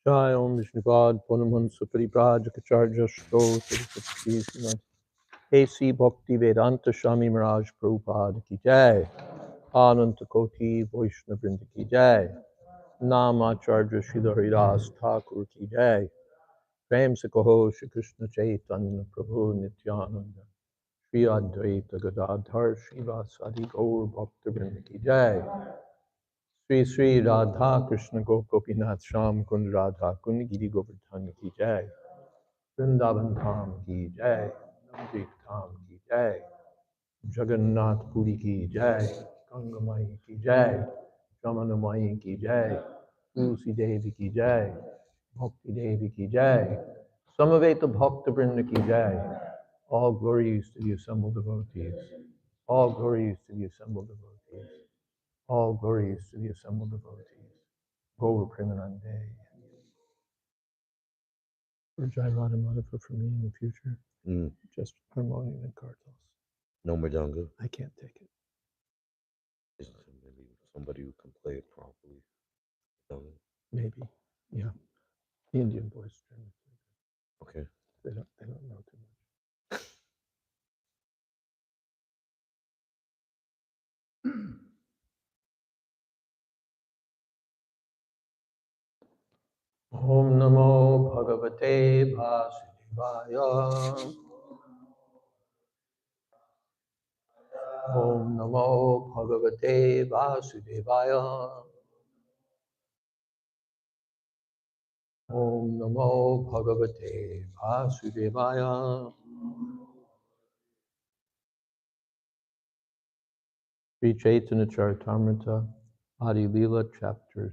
Jai Om Vishnuvad Purnamhansa Paripradhakacharya Shto A.C. Bhakti Vedanta Swami Maharaj Prabhupada Ki Jai Ananta Koti Vaishnava Vrinda Ki Jai Namacharya Sridhar Haridas Thakur Ki Jai Prem Se Kaho Shri Krishna Chaitanya Prabhu Nityananda Shri Advaita Gadadhar Srivasadi Gaur Bhakta Vrinda Ki Jai Sri Sri Radha Krishna Gopinath Sham Kund Radha Kund Giri Govardhan Ki Jai Vrindavan Dham Ki Jai Navadvip Dham Ki Jai Jagannath Puri Ki Jai Ganga Mai Ki Jai Jamana Mai Ki Jai Tulsi Devi Ki Jai Bhakti Devi Ki Jai Samaveta Bhakta Vrinda Ki Jai. All glories to the assembled devotees. All glories to the assembled devotees. All glories to the assembled devotees. Gaur Premanande. For Jayadvaita Madhava for me in the future. Just harmonium and kartals. No Madanga. I can't take it. Is somebody who can play it properly. Maybe. Yeah. The Indian boys. Okay. They don't know too much. Om Namo Bhagavate Vasudevaya. Om Namo Bhagavate Vasudevaya. Om Namo Bhagavate Vasudevaya. Sri Caitanya-caritāmṛta, Ādi-līlā, Chapter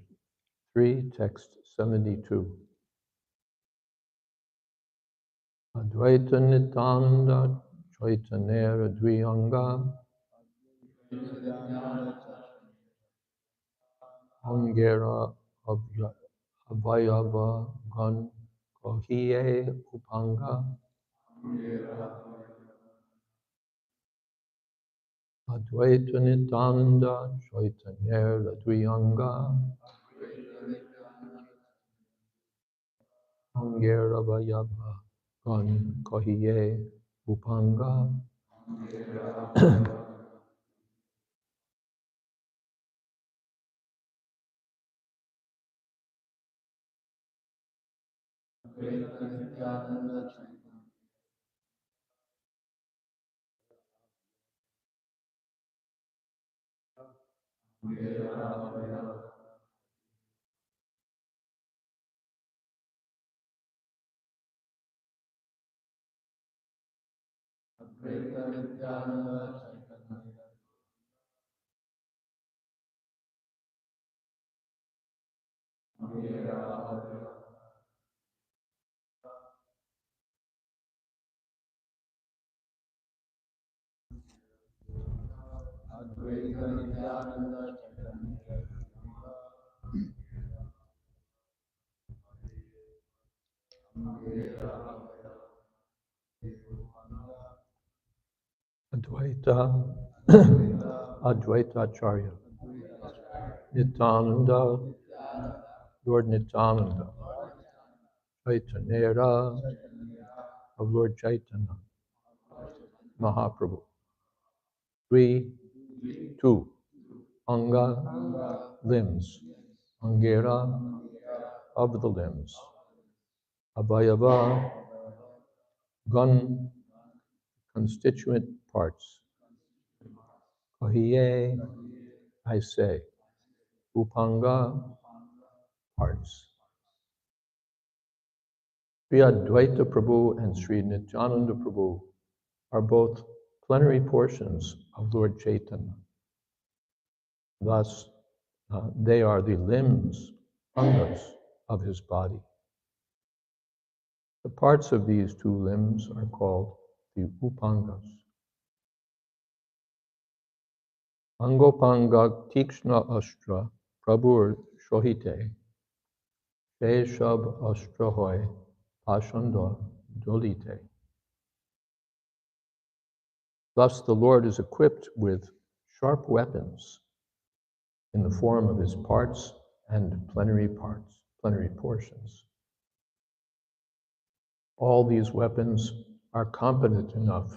3, Text 72. Advaita Nityananda Chaitanya Dviyanga Angera Abhayava Gan Kohiye Upanga Advaita Nityananda Chaitanya Dviyanga Angera Abhayava Gan Kohiye Upanga Advaita Advaita Acharya Nityananda Lord Nityananda, Caitanya, of Lord Chaitanya, Mahaprabhu. 3, 2, Anga, limbs, Angera, of the limbs, Abhayava, gun, constituent parts, Kahiye, I say, Upanga, parts. Jayadvaita Prabhu and Sri Nityananda Prabhu are both plenary portions of Lord Chaitanya. Thus, they are the limbs, angas, of his body. The parts of these two limbs are called the upangas. Angopanga tikshna astra prabhur shohite, sheshab astra hoy pashanda dolite. Thus the Lord is equipped with sharp weapons in the form of his parts and plenary portions. All these weapons are competent enough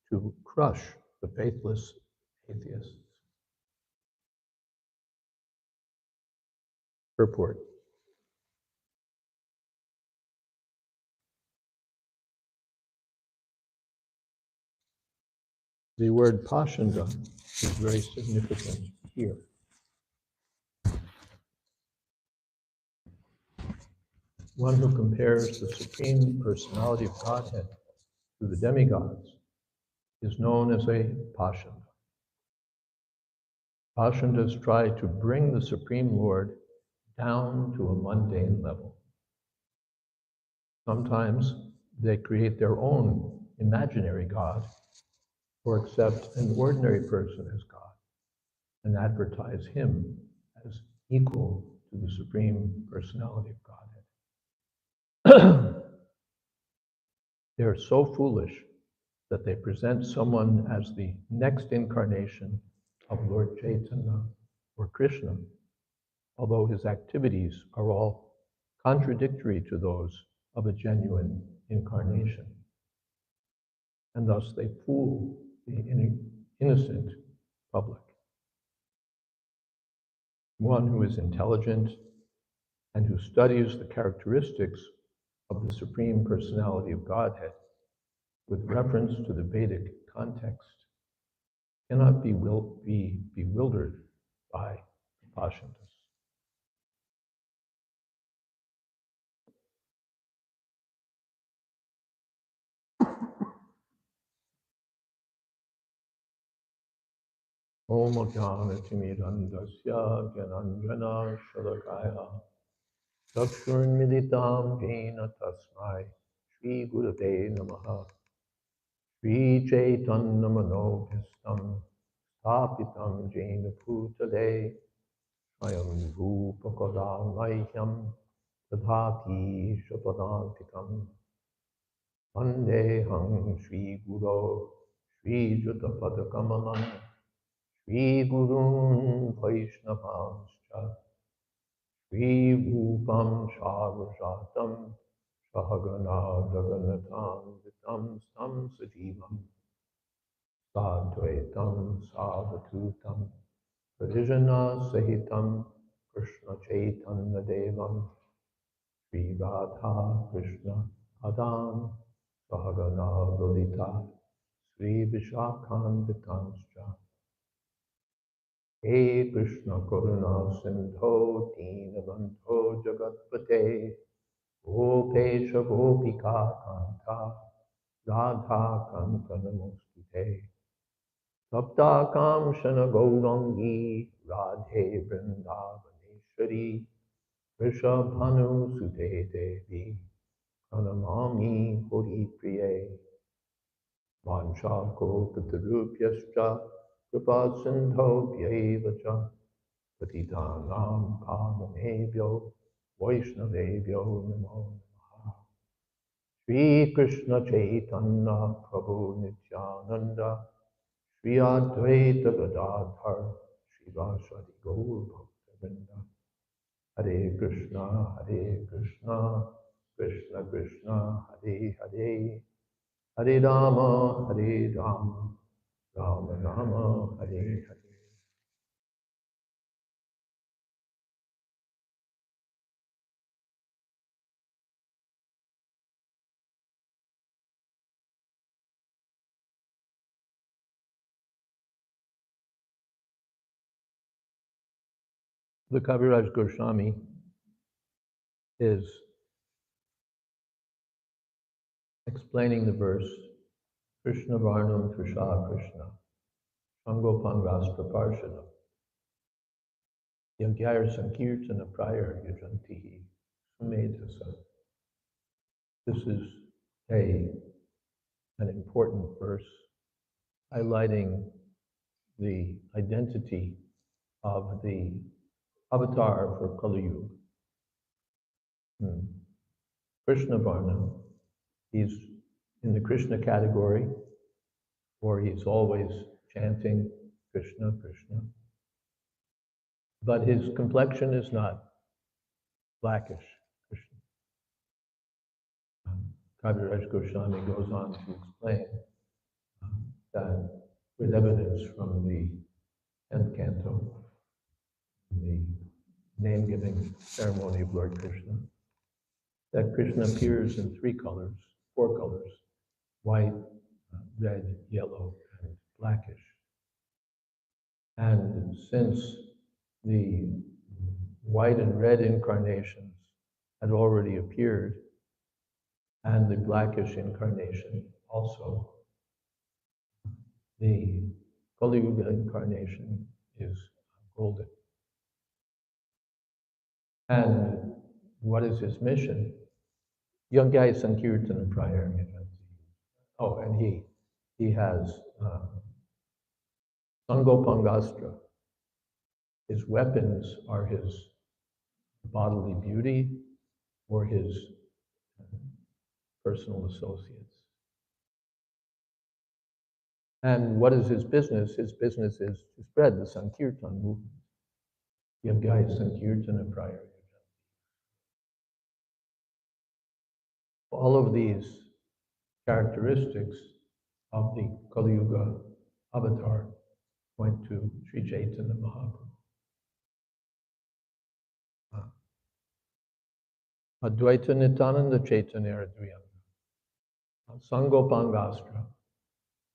to crush the faithless atheists. Purport. The word pashanda is very significant here. One who compares the Supreme Personality of Godhead to the demigods is known as a pashanda. Pashandas try to bring the Supreme Lord down to a mundane level. Sometimes they create their own imaginary God or accept an ordinary person as God and advertise him as equal to the Supreme Personality of Godhead. They're so foolish that they present someone as the next incarnation of Lord Chaitanya or Krishna, although his activities are all contradictory to those of a genuine incarnation. And thus they fool the innocent public. One who is intelligent and who studies the characteristics of the Supreme Personality of Godhead with reference to the Vedic context cannot be bewildered by the Pashandas. Om Jnana-timirandasya Gyananjana Shalakaya Chakshurmilitam Jena Tasmai Shri Gurave Namaha Shri Chaitanya Manobhistam Stapitam Jena Bhutale Swayam Rupa Kadamahyam Tadhati Shapadantikam Vandeham Shri Guru Shri Jutapadakamalam Shri Gurun Vaishnavanscha Shri Rupam Sarvajatam Sahagana Jagannathan Vitam Stam Sajivam Sadvaitam Savatutam Pradijana Sahitam Krishna Chaitanya Devam Shri Radha Krishna Adam Sahagana Lalita Shri Vishakhan Vitanscha He Krishna Karuna Sindho Deenabandho Jagatpate Gopesha Gopika Kanta Radha Kanta Namostute Sapta Kamshana Gaurangi Radhe Vrindavaneshwari Rishabhanu Sute Devi Pranamami Hori Priye Vansha Kopatarupyascha Kripa Sindho Bhyevacha Patitanam Pavanebhyo Vaishnavebhyo Namo Namaha Shri Krishna Chaitanya Prabhu Nityananda Shri Advaita Gadadhar Shri Vasadi Gaur Bhaktivinoda Hare Krishna, Krishna Krishna, Hare Hare, Hare Rama, Rama Rama, Hare Hare. The Kaviraj Goswami is explaining the verse, Krishna Varnam Trisha Krishna, Shangopangastra Parshana, Yagyayar Sankirtana Prayar Yajantihi, Sumedhasa. This is an important verse highlighting the identity of the avatar for Kali Yuga. Krishna Varna, he's in the Krishna category, or he's always chanting Krishna, Krishna. But his complexion is not blackish Krishna. Kaviraj Goswami goes on to explain that with evidence from the 10th canto, the name-giving ceremony of Lord Krishna, that Krishna appears in four colors, white, red, yellow, and blackish. And since the white and red incarnations had already appeared, and the blackish incarnation also, the Kali Yuga incarnation is golden. And what is his mission? Yangaya Sankirtana Prayar. Oh, and he has Sangopangastra. His weapons are his bodily beauty or his personal associates. And what is his business? His business is to spread the Sankirtan movement. Yagaya Sankirtana Prayar. All of these characteristics of the Kali Yuga avatar point to Sri Chaitanya Mahaprabhu. Advaita Nityananda Chaitanya Advayanga. Sangopangastra.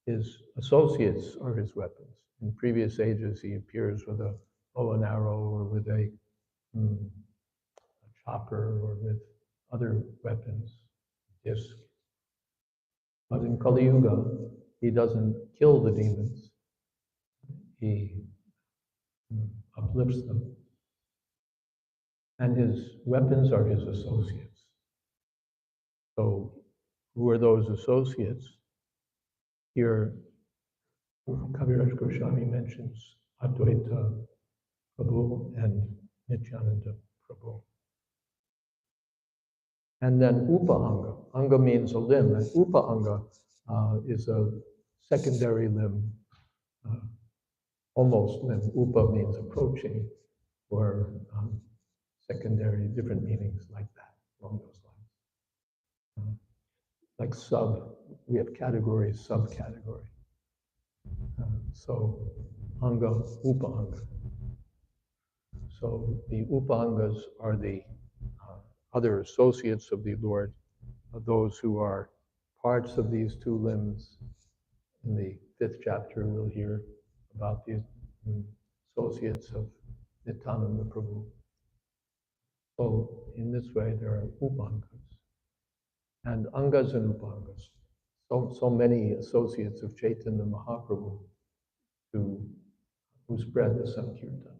His associates are his weapons. In previous ages, he appears with a bow and arrow or with a chopper or with other weapons, disc. But in Kali Yuga, he doesn't kill the demons. He uplifts them. And his weapons are his associates. So who are those associates? Here, Kaviraj Goswami mentions Advaita Prabhu and Nityananda Prabhu. And then Upa Anga. Anga means a limb, and Upa Anga is a secondary limb, almost limb. Upa means approaching, or secondary, different meanings like that, along those lines. Like we have categories, subcategory. So Anga, Upa Anga. So the Upa Angas are the other associates of the Lord, those who are parts of these two limbs. In the 5th chapter, we'll hear about the associates of Nityananda Prabhu. So in this way, there are Upangas. And Angas and Upangas. So many associates of Chaitanya Mahaprabhu who spread the Sankirtan.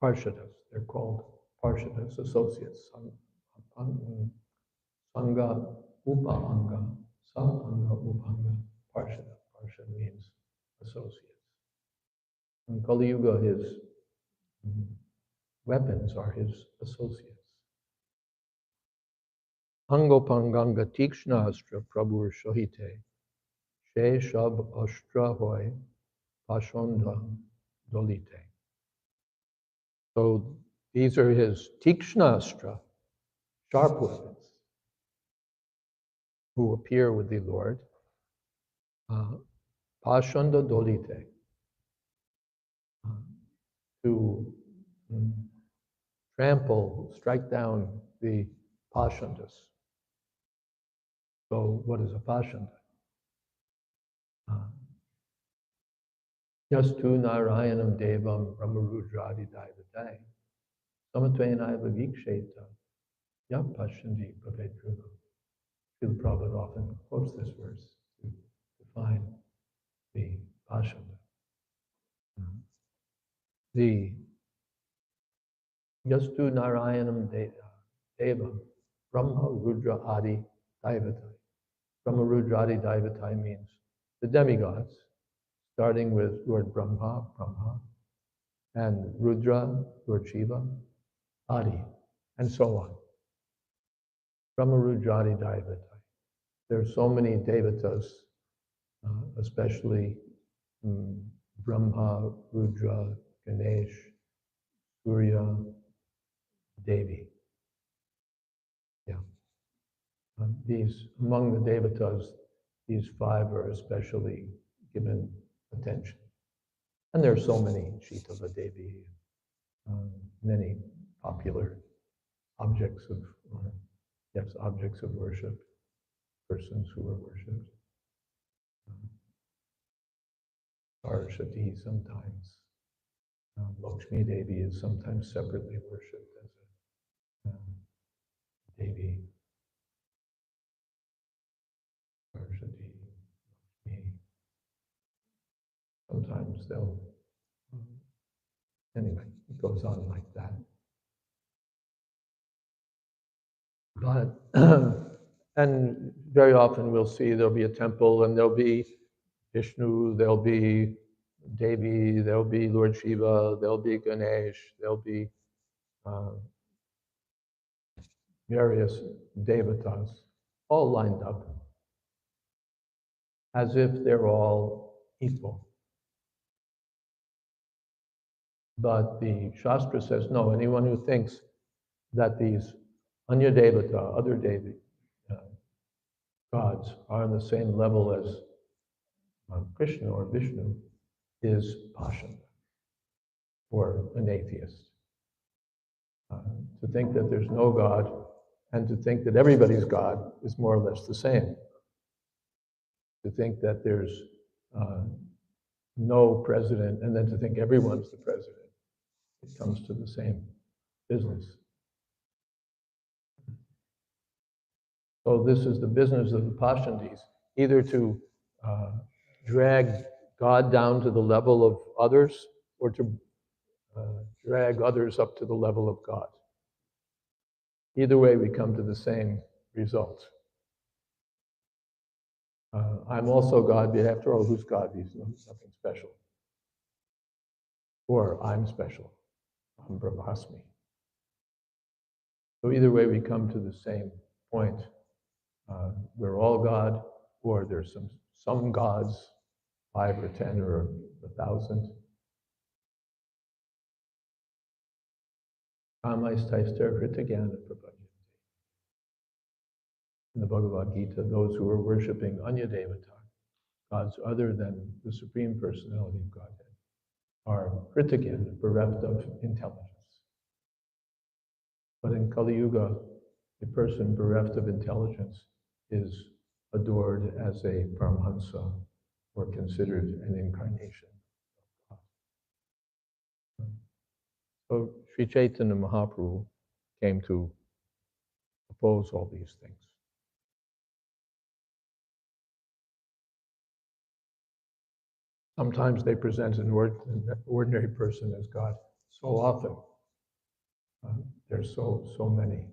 Parshadas, they're called Parshadas, associates. Sangha Upa Anga, Anga Upanga, Parshada. Parshada means associates. In Kali Yuga, his weapons are his associates. Angopanganga Tikshna Astra Prabhur Shohite, She Shab Astra Hoy, Pashonda Dolite. So these are his tikshnastra, sharp weapons, who appear with the Lord. Pashanda dolite, to trample, strike down the pashandas. So what is a pashanda? Yastu Narayanam Devam Brahmarudradi Daivatai Samatvayanaiva Viksheta Yam Pashandi Bhavedruva. Srila Prabhupada often quotes this verse to define the pashanda. The Yastu Narayanam Devam Brahma Rudra Adi Daivatai. Brahma Rudra Adi Daivatai means the demigods, starting with Lord Brahma, and Rudra, Lord Shiva, Adi, and so on. Brahma Rudradi Daivatai. There are so many devatas, especially Brahma, Rudra, Ganesh, Surya, Devi. Yeah. These, among the devatas, these five are especially given attention. And there are so many, Shitava Devi, many popular objects of worship, persons who are worshipped. Saraswati sometimes. Lakshmi Devi is sometimes separately worshipped as a Devi. Saraswati, Lakshmi. Sometimes they'll, anyway, it goes on like that. But, and very often we'll see there'll be a temple and there'll be Vishnu, there'll be Devi, there'll be Lord Shiva, there'll be Ganesh, there'll be various devatas, all lined up, as if they're all equal. But the Shastra says, no, anyone who thinks that these Anya Devata, other Devi, gods are on the same level as Krishna or Vishnu is Pashanda, or an atheist. To think that there's no God and to think that everybody's God is more or less the same. To think that there's no president and then to think everyone's the president. It comes to the same business. So this is the business of the Pashandis, either to drag God down to the level of others or to drag others up to the level of God. Either way, we come to the same result. I'm also God, but after all, who's God? He's nothing special. Or I'm special. I'm Brahmasmi. So either way, we come to the same point. We're all God, or there's some gods, 5 or 10 or 1,000. In the Bhagavad Gita, those who are worshipping Anya Devata, gods other than the Supreme Personality of Godhead, are Kritagyan, bereft of intelligence. But in Kali Yuga, a person bereft of intelligence is adored as a Paramhansa, or considered an incarnation of God. So Sri Chaitanya Mahaprabhu came to oppose all these things. Sometimes they present an ordinary person as God. So often, there's so many.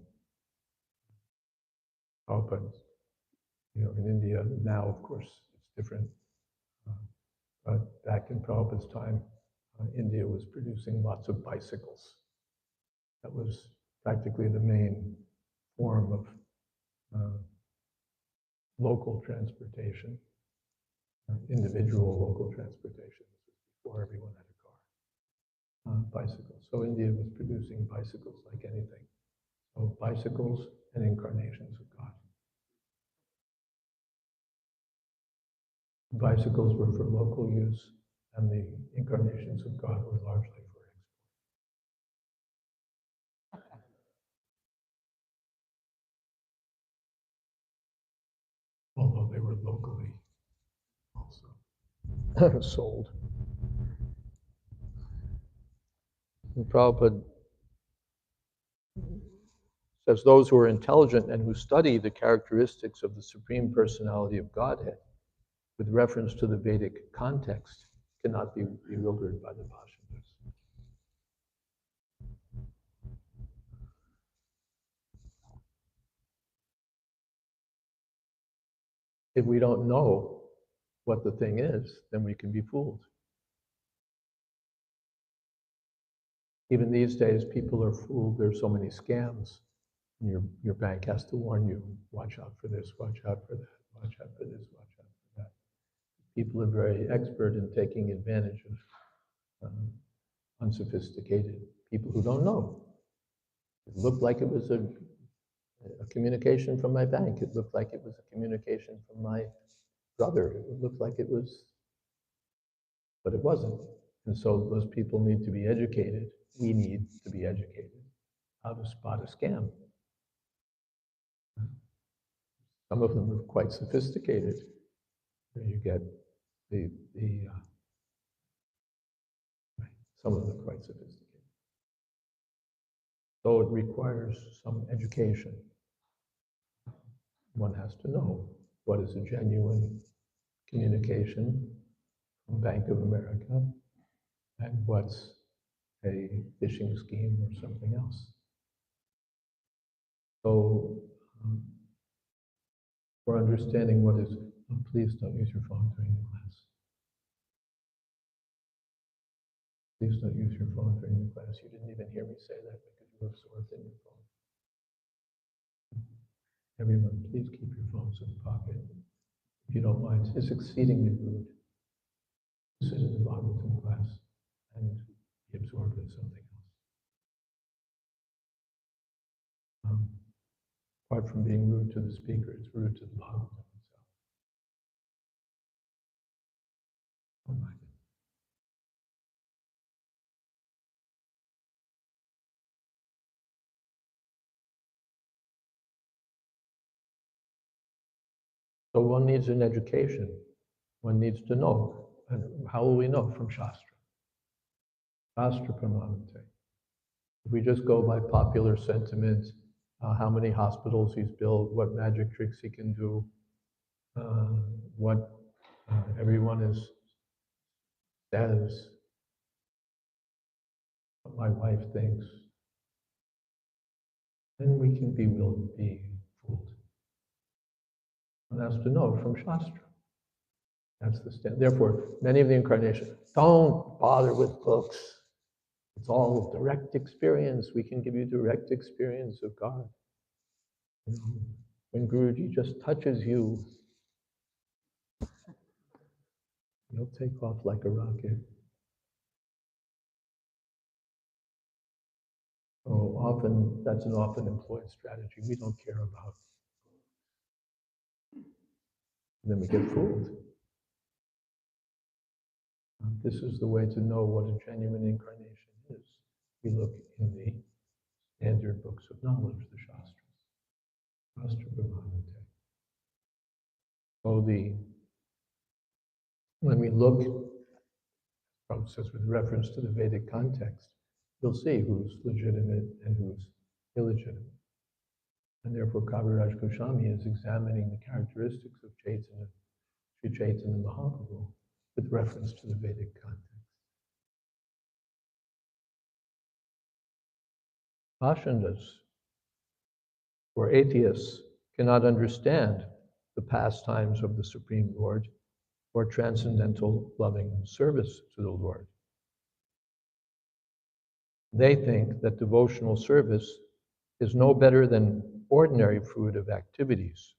But in India now, of course, it's different. But back in Prabhupada's time, India was producing lots of bicycles. That was practically the main form of local transportation, individual local transportation, before everyone had a car. bicycles. So India was producing bicycles like anything. So bicycles and incarnations of God. Bicycles were for local use, and the incarnations of God were largely for export. Although they were locally also sold. And Prabhupada says those who are intelligent and who study the characteristics of the Supreme Personality of Godhead with reference to the Vedic context cannot be bewildered by the Bhashantas. If we don't know what the thing is, then we can be fooled. Even these days, people are fooled. There's so many scams. Your bank has to warn you, watch out for this, watch out for that, watch out for this, watch out for that. People are very expert in taking advantage of unsophisticated people who don't know. It looked like it was a communication from my bank. It looked like it was a communication from my brother. It looked like it was, but it wasn't. And so those people need to be educated. We need to be educated how to spot a scam. Some of them are quite sophisticated. You get some of them are quite sophisticated. So it requires some education. One has to know what is a genuine communication from Bank of America and what's a phishing scheme or something else. So for understanding what is, oh, please don't use your phone during the class. Please don't use your phone during the class. You didn't even hear me say that because you were absorbed in your phone. Everyone, please keep your phones in the pocket. If you don't mind, it's exceedingly rude to sit in the Bhagavatam class and be absorbed in something else. Apart from being rude to the speaker, it's rude to the Bhagavatam itself. Oh my God. So one needs an education. One needs to know. And how will we know? From Shastra. Shastra Pramanante. If we just go by popular sentiment, how many hospitals he's built, what magic tricks he can do, what everyone says, what my wife thinks, then we can be fooled. One has to know from Shastra. That's the stand. Therefore, many of the incarnations, don't bother with books. It's all direct experience. We can give you direct experience of God. You know, when Guruji just touches you, you'll take off like a rocket. So that's an often employed strategy. We don't care about. And then we get fooled. This is the way to know what a genuine incarnation is. We look in the standard books of knowledge, the Shastras. Shastra Brahmanante. So when we look, Prabhupada says with reference to the Vedic context, you'll see who's legitimate and who's illegitimate. And therefore Kaviraj Goswami is examining the characteristics of Chaitanya, Sri Chaitanya Mahaprabhu, with reference to the Vedic context. Bhashantas, or atheists, cannot understand the pastimes of the Supreme Lord or transcendental loving service to the Lord. They think that devotional service is no better than ordinary fruit of activities,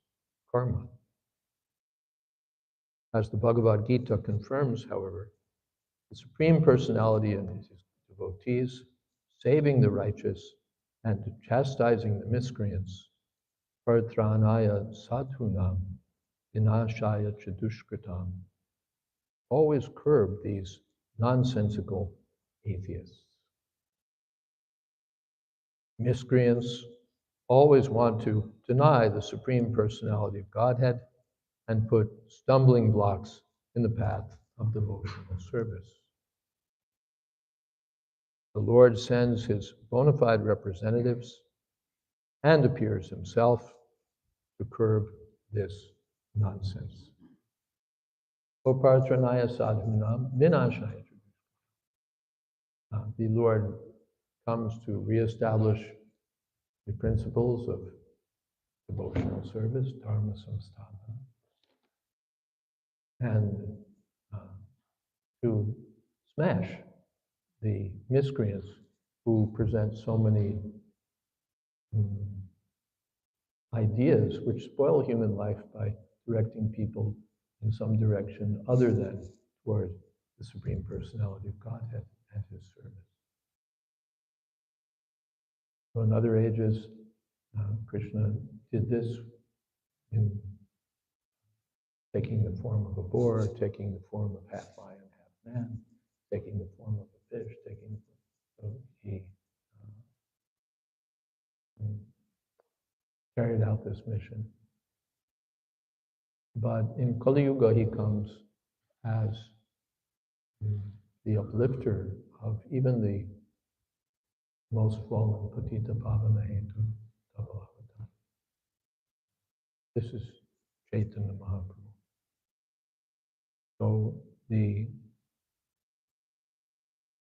karma. As the Bhagavad Gita confirms, however, the Supreme Personality in His devotees, saving the righteous, and chastising the miscreants. Partranaya sadhunam, vinashaya chadushkritam. Always curb these nonsensical atheists. Miscreants always want to deny the Supreme Personality of Godhead and put stumbling blocks in the path of devotional service. The Lord sends his bona fide representatives and appears himself to curb this nonsense. Opartranaya sadhunam vinashaya. The Lord comes to reestablish the principles of devotional service, dharma samsthana, and to smash the miscreants who present so many ideas which spoil human life by directing people in some direction other than toward the Supreme Personality of Godhead and his service. So in other ages, Krishna did this in taking the form of a boar, taking the form of half lion, half man, taking the form of a fish, so he carried out this mission. But in Kali Yuga, he comes as the uplifter of even the most fallen patita pavana hetu tapalavata. This is Chaitanya Mahaprabhu. So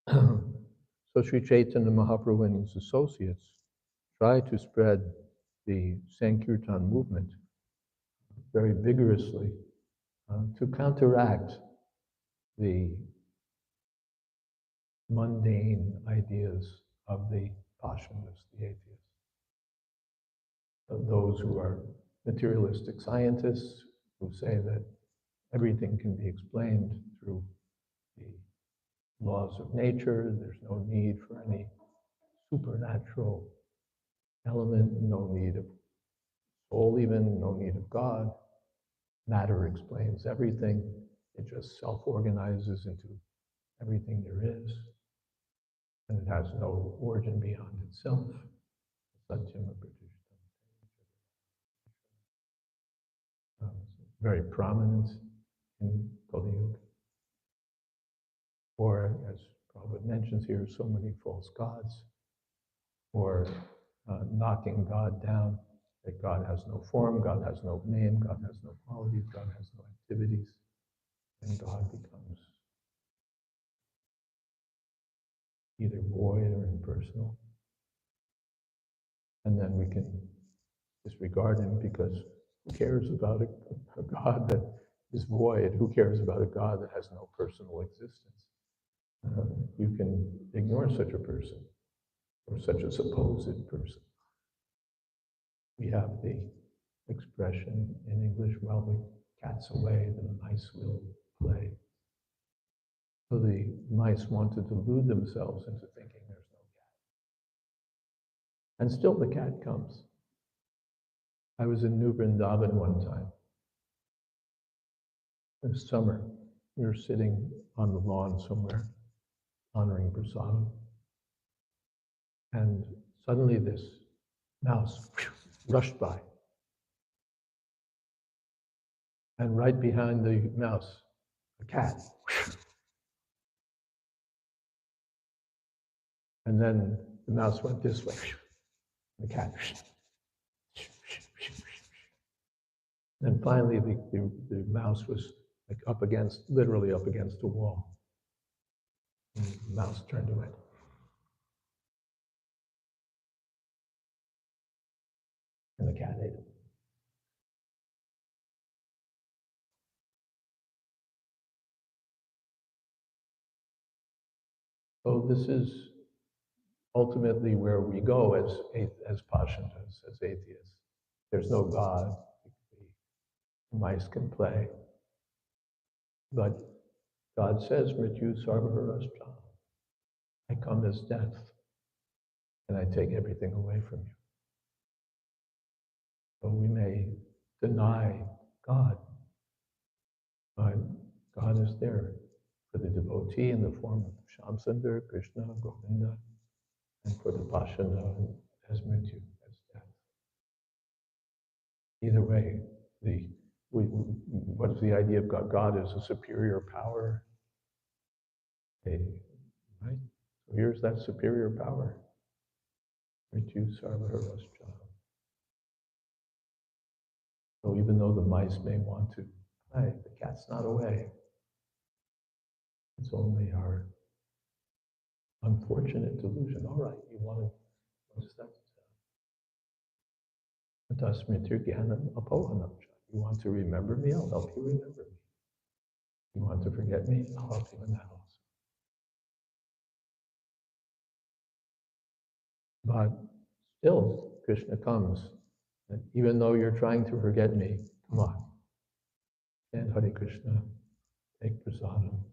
so Sri Chaitanya Mahaprabhu and his associates try to spread the Sankirtan movement very vigorously to counteract the mundane ideas of the Pashtunists, the atheists, of those who are materialistic scientists who say that everything can be explained through the laws of nature. There's no need for any supernatural element, no need of soul even, no need of God. Matter explains everything. It just self-organizes into everything there is. And it has no origin beyond itself. Very prominent in Kali Yuga. Or, as Prabhupada mentions here, so many false gods, or knocking God down, that God has no form, God has no name, God has no qualities, God has no activities, and God becomes either void or impersonal. And then we can disregard him because who cares about a God that is void? Who cares about a God that has no personal existence? You can ignore such a person or such a supposed person. We have the expression in English, well, the cat's away, the mice will play. So the mice want to delude themselves into thinking there's no cat. And still the cat comes. I was in New Vrindavan one time. This summer, we were sitting on the lawn somewhere, honoring prasadam. And suddenly this mouse rushed by. And right behind the mouse, a cat. And then the mouse went this way, the cat. And finally the mouse was like literally up against a wall. And the mouse turned away. And the cat ate it. So this is ultimately where we go as Pashantas, as atheists. There's no God. The mice can play. But God says, Mrityu sarvaharascha. I come as death, and I take everything away from you. So we may deny God, but God is there for the devotee in the form of Shamsundar, Krishna, Govinda, and for the Pashanada as Mrityu, as death. Either way, what is the idea of God? God is a superior power. Right? So here's that superior power. Mrityu Sarvaharascha. So even though the mice may want to play, the cat's not away. It's only our unfortunate delusion. All right, you want to, what's that? You want to remember me? I'll help you remember me. You want to forget me? I'll help you in that also. But still, Krishna comes. And even though you're trying to forget me, come on. And Hare Krishna, take prasadam,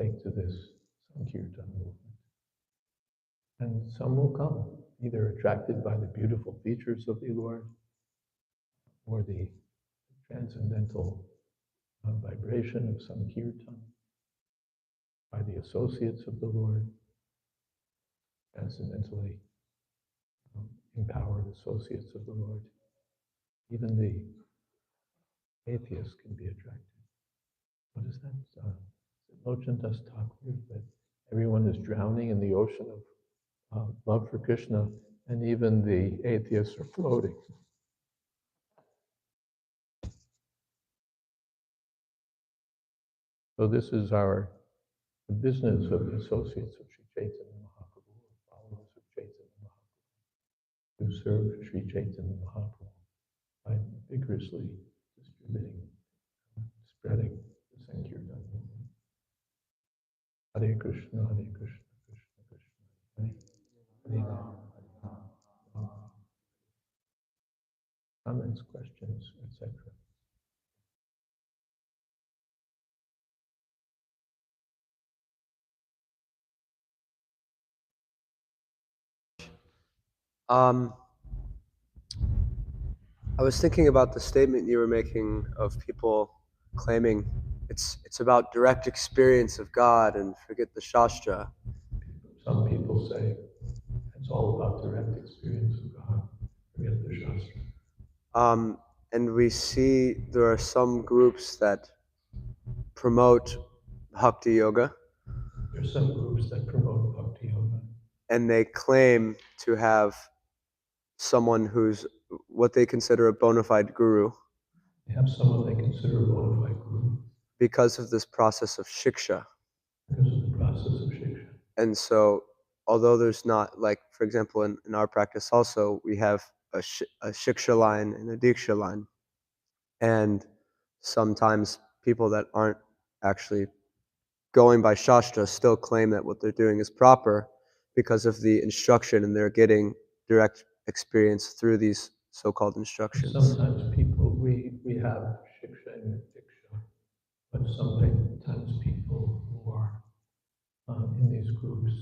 take to this Sankirtan movement. And some will come, either attracted by the beautiful features of the Lord or the transcendental vibration of Sankirtan, by the associates of the Lord, transcendentally empowered associates of the Lord. Even the atheists can be attracted. What is that? Lochan Das Thakur, that everyone is drowning in the ocean of love for Krishna, and even the atheists are floating. So this is the business of the associates of Sri Chaitanya Mahaprabhu, followers of Chaitanya Mahaprabhu, who serve Sri Chaitanya Mahaprabhu by vigorously distributing, spreading the Sankirtan movement. Hare Krishna, Hare Krishna, Krishna Krishna, Hare Hare Rama, Hare Rama. Comments, questions, etc. I was thinking about the statement you were making of people claiming it's about direct experience of God and forget the Shastra. Some people say it's all about direct experience of God, forget the Shastra. And we see there are some groups that promote Bhakti Yoga. There's some groups that promote Bhakti Yoga. And they claim to have someone who's what they consider a bona fide guru. They have someone they consider a bona fide guru. Because of this process of shiksha. Because of the process of shiksha. And so, although there's not, like, for example, in our practice also, we have a shiksha line and a diksha line. And sometimes people that aren't actually going by Shastra still claim that what they're doing is proper because of the instruction, and they're getting direct experience through these so-called instructions. Sometimes people, we have shiksha and diksha, but sometimes people who are in these groups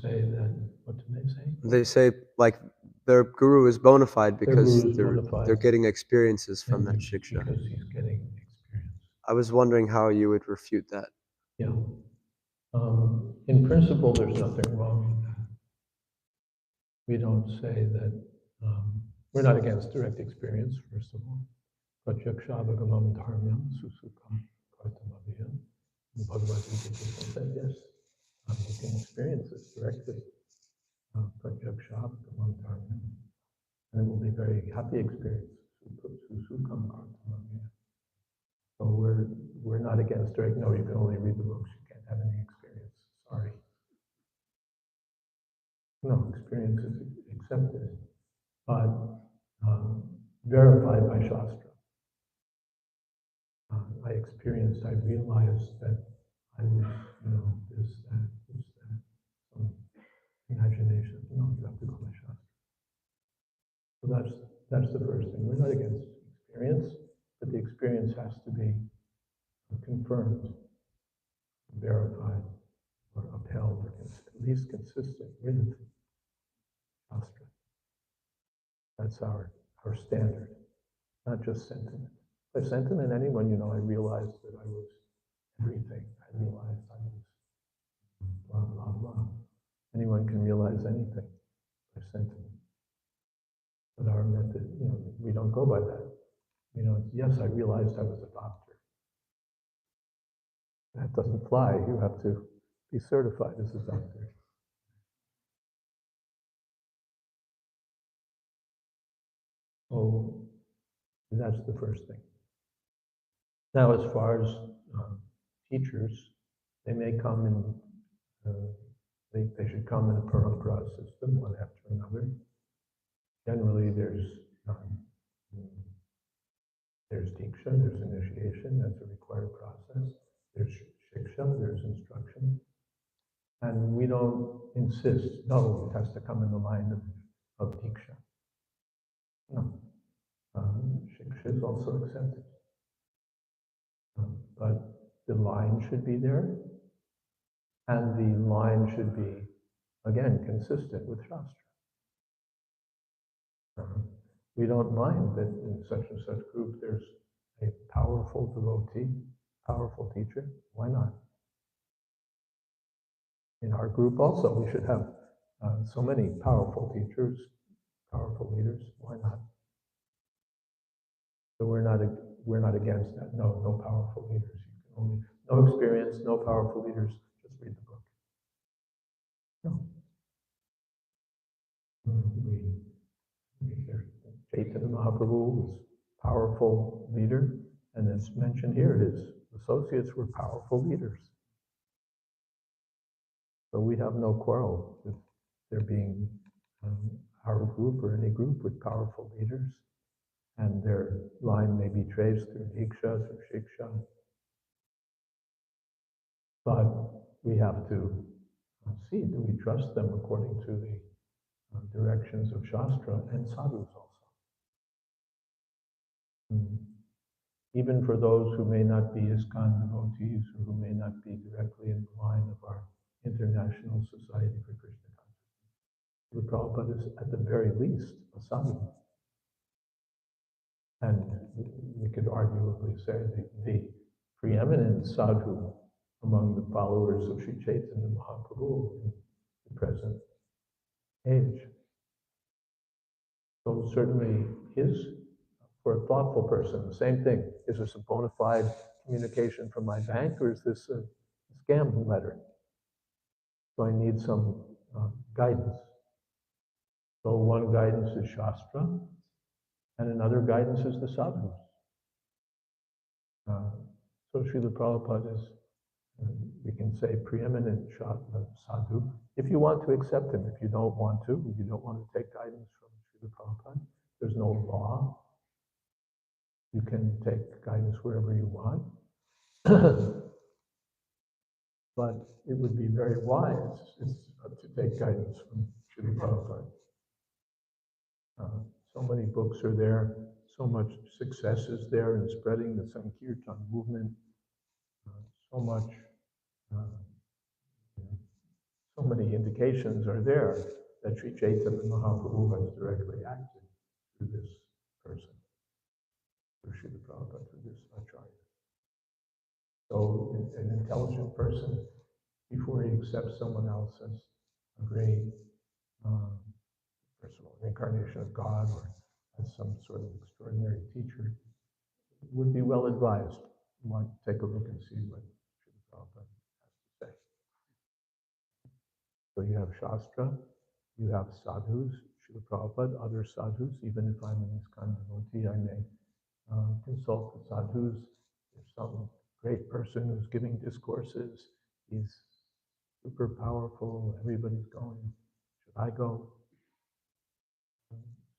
say that, what do they say? They say, like, their guru is bona fide because they're getting experiences from that shiksha. Because he's getting experience. I was wondering how you would refute that. Yeah. In principle, there's nothing wrong with that. We don't say that, we're not against direct experience, first of all. Pratyakshavagavam dharmyam susukam kartamabhyam. Bhagavad Gita said, yes, you can experience this directly. Pratyakshavagavam dharmyam. And it will be a very happy experience. Susukam kartamabhyam. So we're not against direct, no, you can only read the books, you can't have any experience. Sorry. No, experience is accepted, but verified by Shastra. I experienced, I realized that I was, this, that, some imagination. No, you have to go by Shastra. So that's the first thing. We're not against experience, but the experience has to be confirmed, verified least consistent with Shastra. That's our standard, not just sentiment. By sentiment, anyone, I realized that I was everything. I realized I was blah, blah, blah. Anyone can realize anything by sentiment. But our method, we don't go by that. Yes, I realized I was a doctor. That doesn't fly. You have to be certified as a doctor. So that's the first thing. Now, as far as teachers, they may come in, they should come in a parampara system, one after another. Generally, there's diksha, there's initiation, that's a required process. There's shiksha, there's instruction. And we don't insist, no, it has to come in the line of diksha. No. Shiksha is also accepted. But the line should be there, and the line should be, again, consistent with Shastra. We don't mind that in such and such group there's a powerful devotee, powerful teacher. Why not? In our group also, we should have so many powerful teachers, powerful leaders. Why not? So we're not against that. No powerful leaders. You can only no experience, no powerful leaders. Just read the book. No. Chaitanya Mahaprabhu was a powerful leader, and as mentioned here, his associates were powerful leaders. So we have no quarrel with there being our group or any group with powerful leaders, and their line may be traced through diksha, through shiksha. But we have to see, do we trust them according to the directions of Shastra and sadhus also? Even for those who may not be ISKCON devotees or who may not be directly in the line of our International Society for Krishna Consciousness, the Prabhupada is at the very least a sadhu. And we could arguably say the preeminent sadhu among the followers of Sri Chaitanya Mahaprabhu in the present age. So certainly for a thoughtful person, the same thing. Is this a bona fide communication from my bank, or is this a scam letter? So I need some guidance. So one guidance is Shastra, and another guidance is the sadhus. So Srila Prabhupada is, we can say, preeminent sadhu. If you want to accept him, if you don't want to take guidance from Srila Prabhupada, there's no law. You can take guidance wherever you want. But it would be very wise to take guidance from Srila Prabhupada. So many books are there, so much success is there in spreading the Sankirtan movement, so many indications are there that Sri Chaitanya Mahaprabhu has directly acted through this person, through Srila Prabhupada, through this Acharya. So an intelligent person, before he accepts someone else as a great personal incarnation of God or as some sort of extraordinary teacher, would be well advised. You might take a look and see what Srila Prabhupada has to say. So you have Shastra, you have sadhus, Srila Prabhupada, other sadhus. Even if I'm an ISKCON devotee, I may consult the sadhus. There's some great person who's giving discourses. He's super powerful. Everybody's going. Should I go?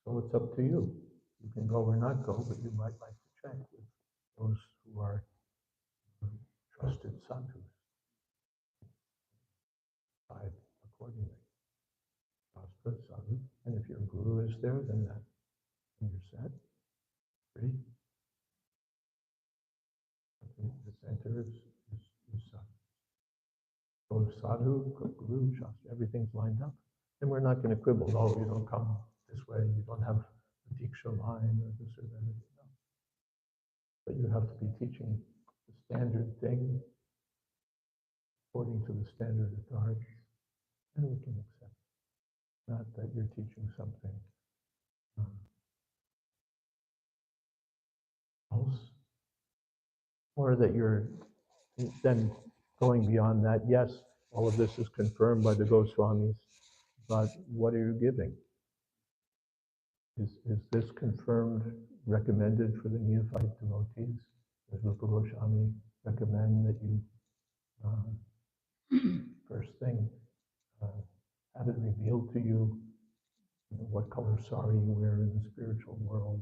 So it's up to you. You can go or not go, but you might like to check with those who are trusted sadhus. Decide accordingly. Shastra, sadhu. And if your guru is there, then you're set. Free. The center is sadhu. go to sadhu, guru, shastra, everything's lined up. And we're not going to quibble, oh, you don't come this way, you don't have a diksha line or this or that. No. But you have to be teaching the standard thing according to the standard authority, and we can accept. Not that you're teaching something else, or that you're then going beyond that. Yes, all of this is confirmed by the Goswamis, but what are you giving? Is this confirmed, recommended for the neophyte devotees? Does Rupa Goswami recommend that you first thing have it revealed to you, what color sari you wear in the spiritual world,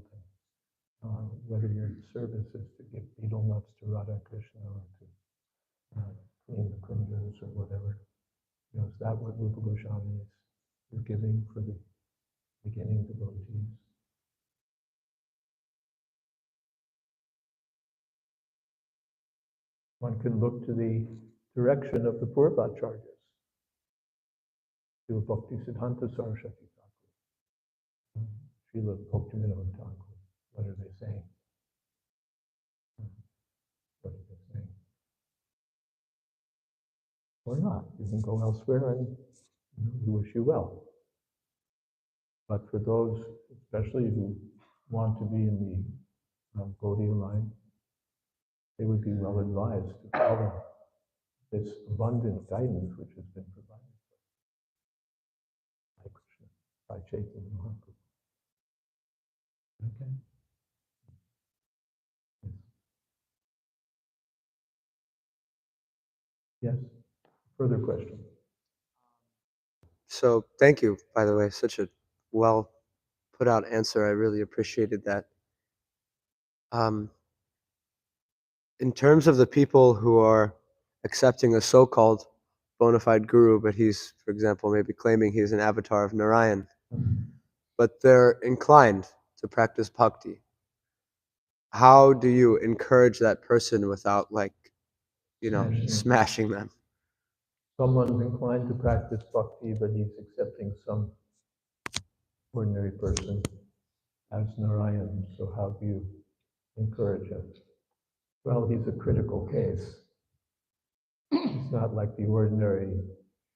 and whether your service is to give betel nuts to Radha Krishna or to clean the kunjas or whatever? Is that what Rupa Goswami is giving for the beginning devotees? One can look to the direction of the Purvacharyas. Srila Bhakti Siddhanta Saraswati Thakur, Srila Bhaktivinoda Thakur. What are they saying? What are they saying? Or not. You can go elsewhere and we wish you well. But for those, especially who want to be in the Gaudiya line, they would be well advised to follow this abundant guidance which has been provided by Krishna, by Chaitanya Mahaprabhu. Okay? Yes? Further question? So thank you, by the way, such a well put out answer. I really appreciated that. In terms of the people who are accepting a so-called bona fide guru, but he's, for example, maybe claiming he's an avatar of Narayan, but they're inclined to practice bhakti, how do you encourage that person without, smashing them? Someone's inclined to practice bhakti, but he's accepting some ordinary person as Narayan. So how do you encourage him? Well, he's a critical case. He's not like the ordinary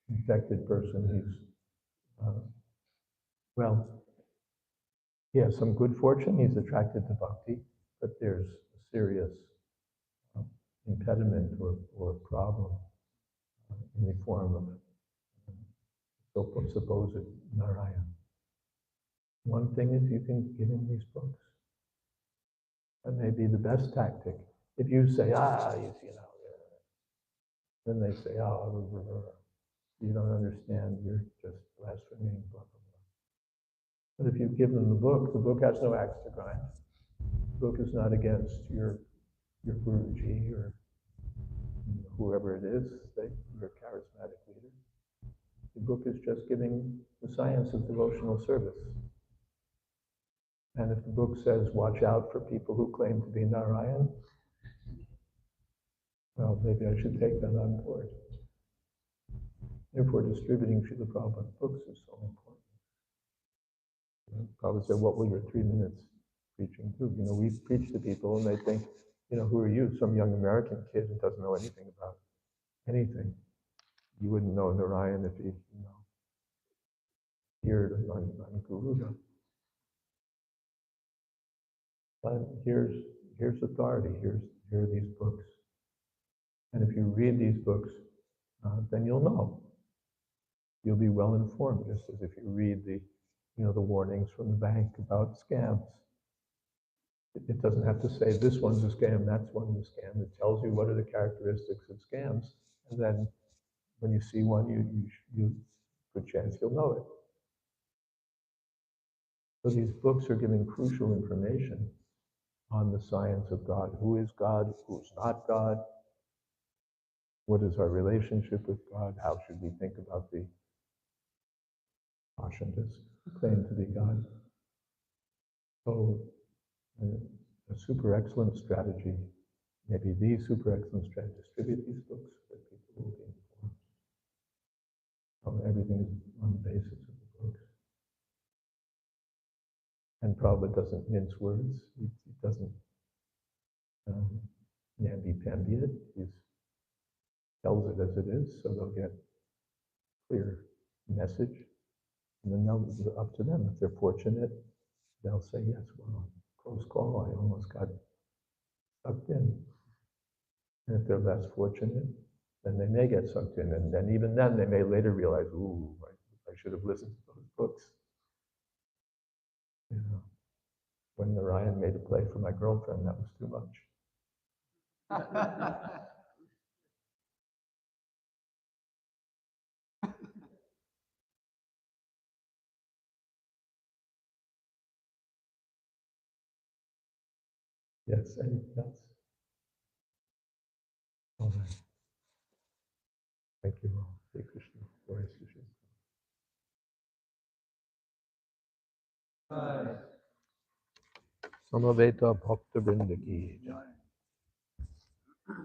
infected person. He has some good fortune. He's attracted to bhakti, but there's a serious impediment or problem in the form of supposed Narayan. One thing is you can give him these books. That may be the best tactic. If you say, then they say, you don't understand, you're just blaspheming, blah, blah, blah. But if you give them the book has no axe to grind. The book is not against your Guruji or whoever it is, your charismatic leader. The book is just giving the science of devotional service. And if the book says, watch out for people who claim to be Narayan, well, maybe I should take that on board. Therefore, distributing Srila Prabhupada's books is so important. Prabhupada said, what will your 3 minutes preaching do? We preach to people and they think, who are you? Some young American kid who doesn't know anything about anything. You wouldn't know Narayan if he, appeared on Garuda. But here's authority. Here are these books. And if you read these books, then you'll know. You'll be well informed, just as if you read the warnings from the bank about scams. It doesn't have to say this one's a scam, that's one's a scam. It tells you what are the characteristics of scams, and then when you see one, you good chance you'll know it. So these books are giving crucial information on the science of God. Who is God? Who's not God? What is our relationship with God? How should we think about the Ashantas who claim to be God? So a super excellent strategy, maybe the super excellent strategy, distribute these books so that people will be informed. Everything is on the basis of the books. And Prabhupada doesn't mince words. He doesn't namby-pamby it. He tells it as it is, so they'll get clear message. And then it's up to them. If they're fortunate, they'll say, yes, well, close call, I almost got sucked in. And if they're less fortunate, then they may get sucked in. And then even then, they may later realize, ooh, I should have listened to those books. You know, when Narayan made a play for my girlfriend, that was too much. Yes, anything else? All right. Thank you all. Hare Krishna. Glory to Krishna. Samaveta Bhakta Vrinda Ki Jai.